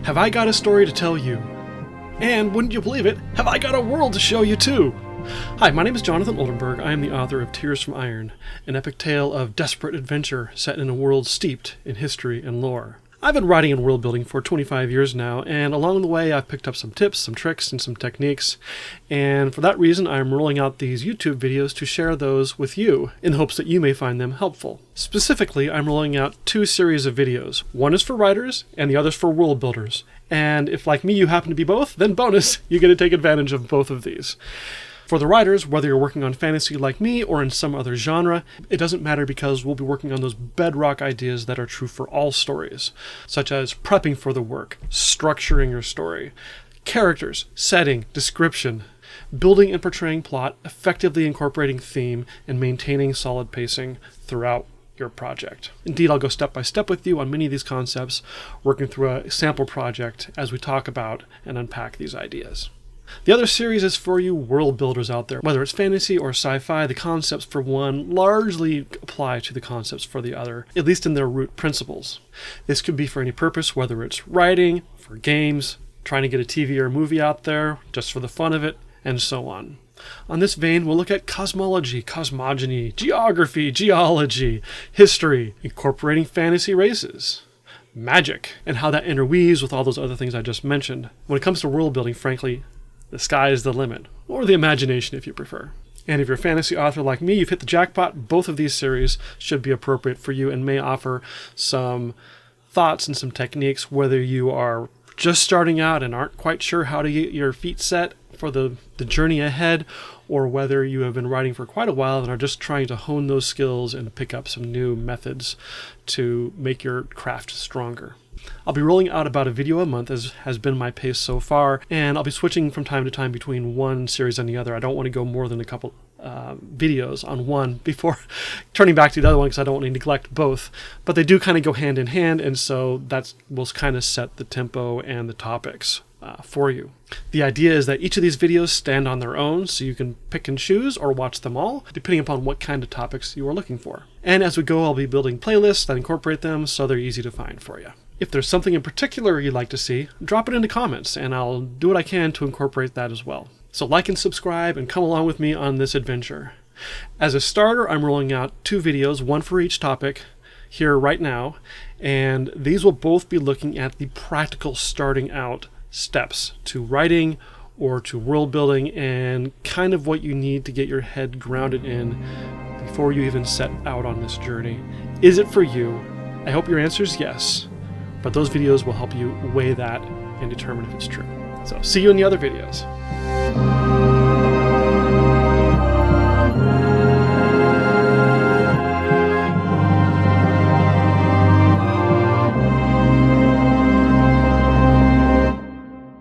Have I got a story to tell you? And wouldn't you believe it, have I got a world to show you too? Hi, my name is Jonathan Oldenburg. I am the author of Tears from Iron, an epic tale of desperate adventure set in a world steeped in history and lore. I've been writing and world building for 25 years now, and along the way I've picked up some tips, some tricks, and some techniques, and for that reason I'm rolling out these YouTube videos to share those with you in hopes that you may find them helpful. Specifically, I'm rolling out two series of videos. One is for writers, and the other is for world builders. And if, like me, you happen to be both, then bonus, you get to take advantage of both of these. For the writers, whether you're working on fantasy like me or in some other genre, it doesn't matter because we'll be working on those bedrock ideas that are true for all stories, such as prepping for the work, structuring your story, characters, setting, description, building and portraying plot, effectively incorporating theme, and maintaining solid pacing throughout your project. Indeed, I'll go step by step with you on many of these concepts, working through a sample project as we talk about and unpack these ideas. The other series is for you world builders out there. Whether it's fantasy or sci-fi, the concepts for one largely apply to the concepts for the other, at least in their root principles. This could be for any purpose, whether it's writing, for games, trying to get a TV or a movie out there, just for the fun of it, and so on. On this vein, we'll look at cosmology, cosmogeny, geography, geology, history, incorporating fantasy races, magic, and how that interweaves with all those other things I just mentioned. When it comes to world building, frankly, the sky is the limit, or the imagination if you prefer. And if you're a fantasy author like me, you've hit the jackpot. Both of these series should be appropriate for you and may offer some thoughts and some techniques, whether you are just starting out and aren't quite sure how to get your feet set for the journey ahead, or whether you have been writing for quite a while and are just trying to hone those skills and pick up some new methods to make your craft stronger. I'll be rolling out about a video a month, as has been my pace so far, and I'll be switching from time to time between one series and the other. I don't want to go more than a couple videos on one before turning back to the other one, because I don't want to neglect both. But they do kind of go hand in hand, and so that will kind of set the tempo and the topics for you. The idea is that each of these videos stand on their own, so you can pick and choose or watch them all, depending upon what kind of topics you are looking for. And as we go, I'll be building playlists that incorporate them so they're easy to find for you. If there's something in particular you'd like to see, drop it in the comments, and I'll do what I can to incorporate that as well. So like and subscribe and come along with me on this adventure. As a starter, I'm rolling out two videos, one for each topic, here right now, and these will both be looking at the practical starting out steps to writing or to world building, and kind of what you need to get your head grounded in before you even set out on this journey. Is it for you? I hope your answer is yes, but those videos will help you weigh that and determine if it's true. So see you in the other videos.